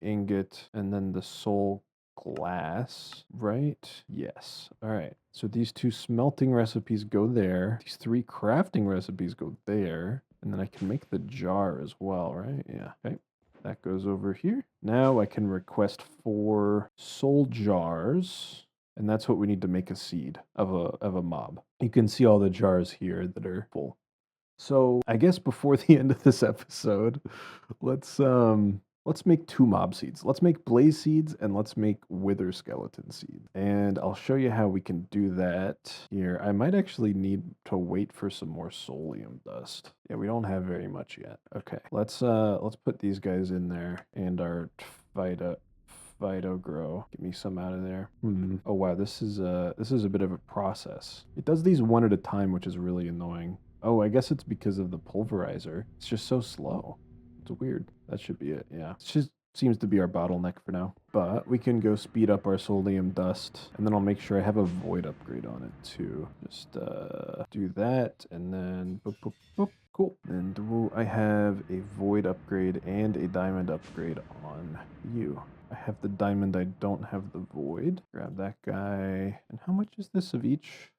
Speaker 1: ingot, and then the soul glass, right? Yes. All right. So these two smelting recipes go there. These three crafting recipes go there. And then I can make the jar as well, right? Yeah. Okay. That goes over here. Now I can request 4 soul jars. And that's what we need to make a seed of a mob. You can see all the jars here that are full. So I guess before the end of this episode, let's make 2 mob seeds. Let's make blaze seeds and let's make wither skeleton seeds. And I'll show you how we can do that here. I might actually need to wait for some more soulium dust. Yeah, we don't have very much yet. Okay, let's put these guys in there and our Fido grow. Get me some out of there. Oh wow, this is a bit of a process. It does these one at a time, which is really annoying. Oh, I guess it's because of the pulverizer. It's just so slow. It's weird. That should be it, yeah. It just seems to be our bottleneck for now. But we can go speed up our soulium dust, and then I'll make sure I have a void upgrade on it too. Just do that, and then boop, boop, boop. Cool. And I have a void upgrade and a diamond upgrade on you. I have the diamond, I don't have the void. Grab that guy. And how much is this of each?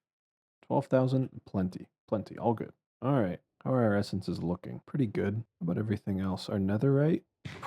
Speaker 1: 12,000? Plenty. Plenty. All good. All right. How are our essences looking? Pretty good. How about everything else? Our netherite?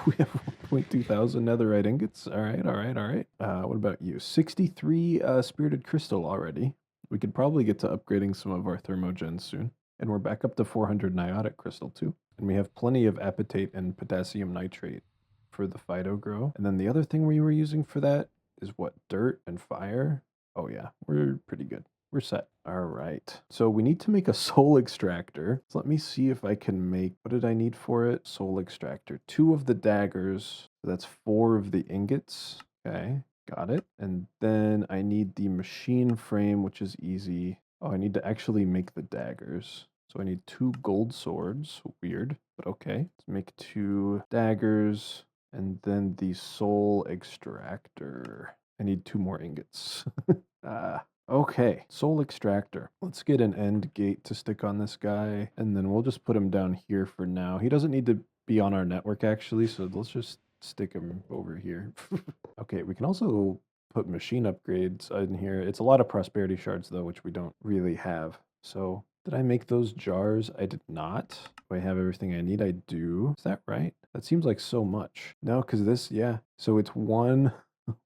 Speaker 1: We have 1.2 thousand netherite ingots. All right. All right. All right. What about you? 63 spirited crystal already. We could probably get to upgrading some of our thermogens soon. And we're back up to 400 niotic crystal too. And we have plenty of apatate and potassium nitrate for the Fido grow. And then the other thing we were using for that is what? Dirt and fire? Oh yeah, we're pretty good. We're set. All right. So we need to make a soul extractor. So let me see if I can make, what did I need for it? Soul extractor. 2 of the daggers. So that's 4 of the ingots. Okay. Got it. And then I need the machine frame, which is easy. Oh, I need to actually make the daggers. So I need 2 gold swords. Weird, but okay. Let's make 2 daggers. And then the soul extractor. I need 2 more ingots. Okay, soul extractor. Let's get an end gate to stick on this guy, and then we'll just put him down here for now. He doesn't need to be on our network actually, so let's just stick him over here. Okay, we can also put machine upgrades in here. It's a lot of prosperity shards though, which we don't really have. So did I make those jars? I did not. Do I have everything I need? I do. Is that right? That seems like so much. No, because this, yeah. So it's 1.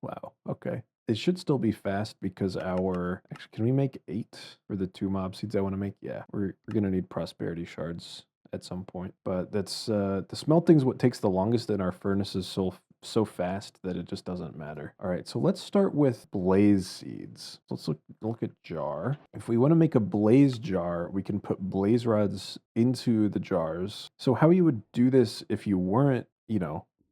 Speaker 1: Wow, okay. It should still be fast because actually, can we make 8 for the 2 mob seeds I want to make? Yeah, we're going to need prosperity shards at some point. But that's, the smelting's what takes the longest, and our furnace is so fast that it just doesn't matter. All right, so let's start with blaze seeds. Let's look at jar. If we want to make a blaze jar, we can put blaze rods into the jars. So how you would do this if you weren't,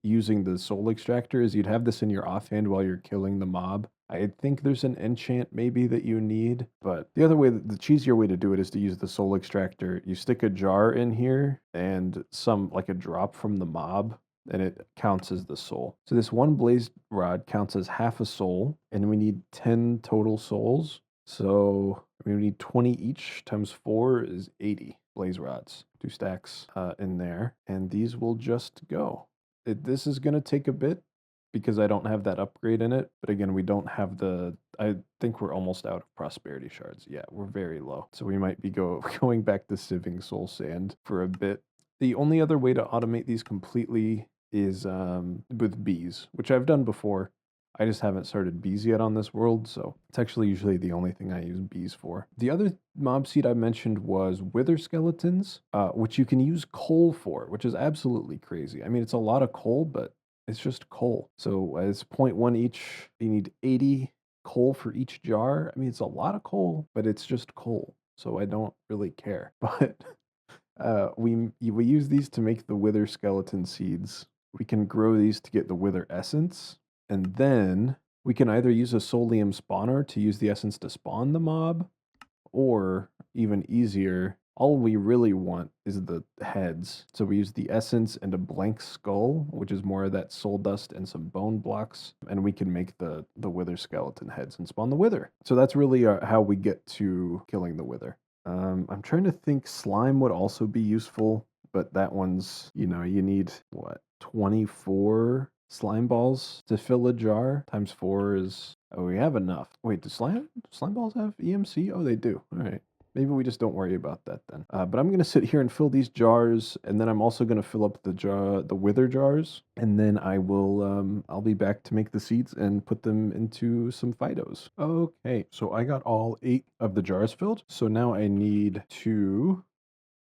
Speaker 1: using the soul extractor is you'd have this in your offhand while you're killing the mob. I think there's an enchant maybe that you need, but the other way, the cheesier way to do it is to use the soul extractor. You stick a jar in here and some, like a drop from the mob, and it counts as the soul. So this one blaze rod counts as half a soul, and we need 10 total souls. So we need 20 each times 4 is 80 blaze rods, 2 stacks in there, and these will just go. This is going to take a bit because I don't have that upgrade in it. But again, we don't have I think we're almost out of prosperity shards. Yeah, we're very low. So we might be going back to sieving soul sand for a bit. The only other way to automate these completely is with bees, which I've done before. I just haven't started bees yet on this world, so it's actually usually the only thing I use bees for. The other mob seed I mentioned was wither skeletons, which you can use coal for, which is absolutely crazy. I mean, it's a lot of coal, but it's just coal. So it's 0.1 each. You need 80 coal for each jar. I mean, it's a lot of coal, but it's just coal. So I don't really care. But we use these to make the wither skeleton seeds. We can grow these to get the wither essence. And then we can either use a Solium spawner to use the essence to spawn the mob, or even easier, all we really want is the heads. So we use the essence and a blank skull, which is more of that soul dust and some bone blocks, and we can make the wither skeleton heads and spawn the wither. So that's really how we get to killing the wither. I'm trying to think, slime would also be useful, but that one's, you need what, 24 slime balls to fill a jar. Times 4 is, oh, we have enough. Wait, do slime balls have EMC? Oh, they do. All right. Maybe we just don't worry about that then. But I'm gonna sit here and fill these jars, and then I'm also gonna fill up the wither jars, and then I'll be back to make the seeds and put them into some Fidos. Okay, so I got all 8 of the jars filled. So now I need to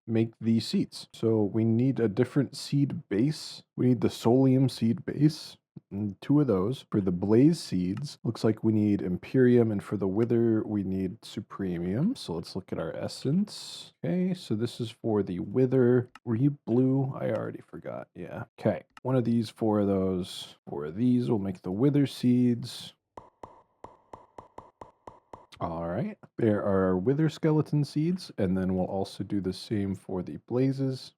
Speaker 1: make the seeds. So we need a different seed base. We need the Solium seed base. And 2 of those. For the blaze seeds, looks like we need Imperium, and for the wither, we need Supremium. So let's look at our essence. Okay, so this is for the wither. Were you blue? I already forgot. Yeah. Okay, one of these, 4 of those. 4 of these will make the wither seeds. All right, there are our wither skeleton seeds, and then we'll also do the same for the blazes.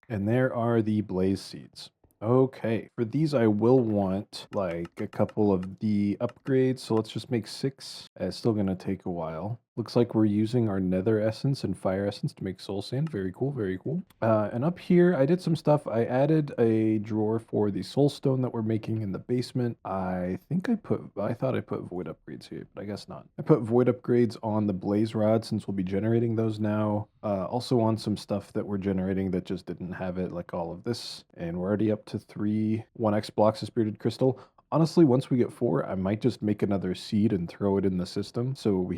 Speaker 1: And there are the blaze seeds. Okay, for these I will want like a couple of the upgrades, so let's just make 6. It's still gonna take a while. Looks like we're using our nether essence and fire essence to make soul sand. Very cool, very cool. And up here, I did some stuff. I added a drawer for the soul stone that we're making in the basement. I thought I put void upgrades here, but I guess not. I put void upgrades on the blaze rod since we'll be generating those now. Also on some stuff that we're generating that just didn't have it, like all of this. And we're already up to 3 1x blocks of spirited crystal. Honestly, once we get 4, I might just make another seed and throw it in the system so we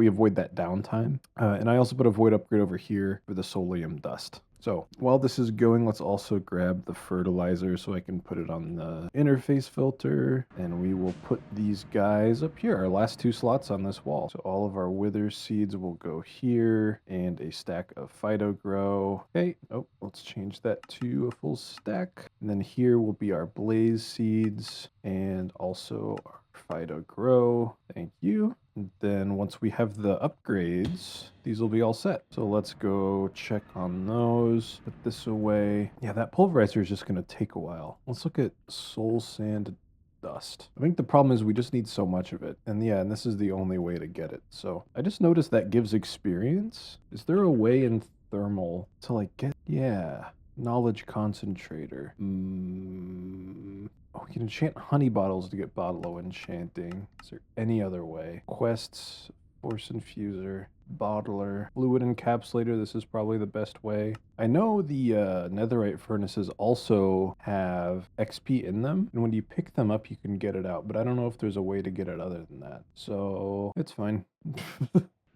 Speaker 1: avoid that downtime. And I also put a void upgrade over here for the Solium dust. So while this is going, let's also grab the fertilizer so I can put it on the interface filter, and we will put these guys up here, our last 2 slots on this wall. So all of our wither seeds will go here, and a stack of Fido grow. Okay, oh, let's change that to a full stack. And then here will be our blaze seeds and also our Fido grow. Thank you. And then once we have the upgrades, these will be all set. So let's go check on those. Put this away. Yeah, that pulverizer is just going to take a while. Let's look at soul sand dust. I think the problem is we just need so much of it. And yeah, and this is the only way to get it. So I just noticed that gives experience. Is there a way in thermal to like get, yeah, knowledge concentrator. Oh, we can enchant honey bottles to get bottle enchanting. Is there any other way? Quests, force infuser, bottler, fluid encapsulator. This is probably the best way. I know the netherite furnaces also have XP in them, and when you pick them up, you can get it out, but I don't know if there's a way to get it other than that. So it's fine.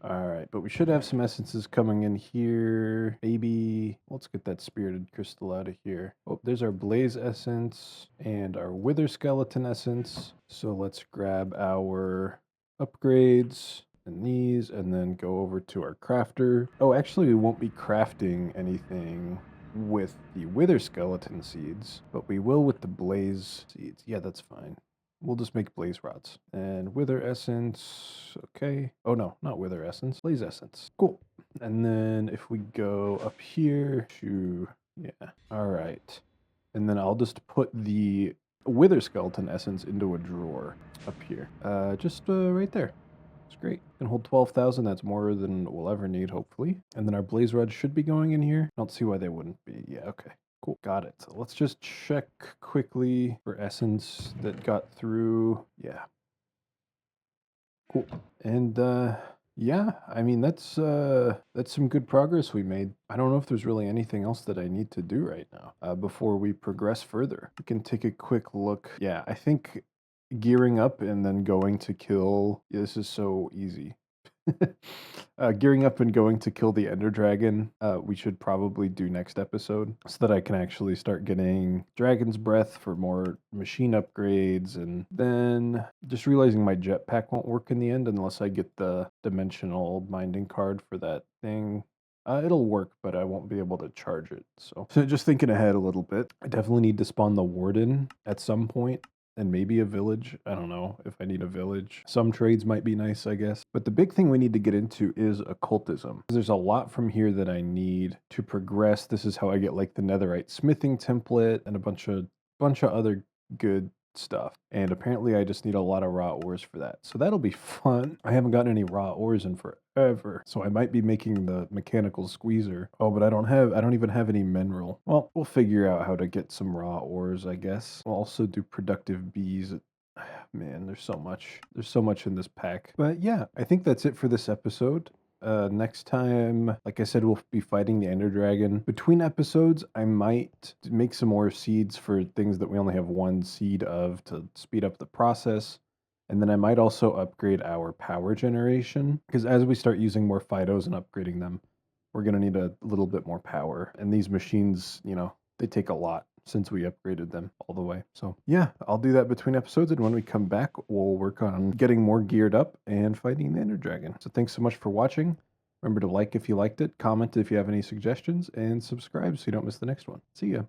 Speaker 1: All right, but we should have some essences coming in here. Maybe, let's get that spirited crystal out of here. Oh, there's our blaze essence and our wither skeleton essence. So let's grab our upgrades and these, and then go over to our crafter. Oh, actually, we won't be crafting anything with the wither skeleton seeds, but we will with the blaze seeds. Yeah, that's fine. We'll just make blaze rods and wither essence. Okay. Oh no, not wither essence, blaze essence. Cool. And then if we go up here to, yeah, all right. And then I'll just put the wither skeleton essence into a drawer up here. Just right there. It's great. Can hold 12,000. That's more than we'll ever need, hopefully. And then our blaze rods should be going in here. I don't see why they wouldn't be. Yeah, okay. Cool. Got it. So let's just check quickly for essence that got through. Yeah. Cool. And yeah, I mean that's some good progress we made. I don't know if there's really anything else that I need to do right now before we progress further. We can take a quick look. Yeah, I think gearing up and then going to kill. Yeah, this is so easy. Gearing up and going to kill the Ender Dragon, we should probably do next episode so that I can actually start getting Dragon's Breath for more machine upgrades, and then just realizing my jetpack won't work in the end unless I get the dimensional binding card for that thing. It'll work, but I won't be able to charge it. So just thinking ahead a little bit, I definitely need to spawn the Warden at some point. And maybe a village. I don't know if I need a village. Some trades might be nice, I guess. But the big thing we need to get into is occultism. There's a lot from here that I need to progress. This is how I get like the netherite smithing template and a bunch of other good stuff. And apparently I just need a lot of raw ores for that. So that'll be fun. I haven't gotten any raw ores in forever. So I might be making the mechanical squeezer. Oh, but I don't even have any mineral. Well, we'll figure out how to get some raw ores, I guess. We'll also do productive bees. Man, there's so much. There's so much in this pack. But yeah, I think that's it for this episode. Next time, like I said, we'll be fighting the Ender Dragon. Between episodes, I might make some more seeds for things that we only have one seed of to speed up the process. And then I might also upgrade our power generation, because as we start using more Phytos and upgrading them, we're going to need a little bit more power. And these machines, you know, they take a lot since we upgraded them all the way. So yeah, I'll do that between episodes. And when we come back, we'll work on getting more geared up and fighting the Ender Dragon. So thanks so much for watching. Remember to like if you liked it, comment if you have any suggestions, and subscribe so you don't miss the next one. See ya.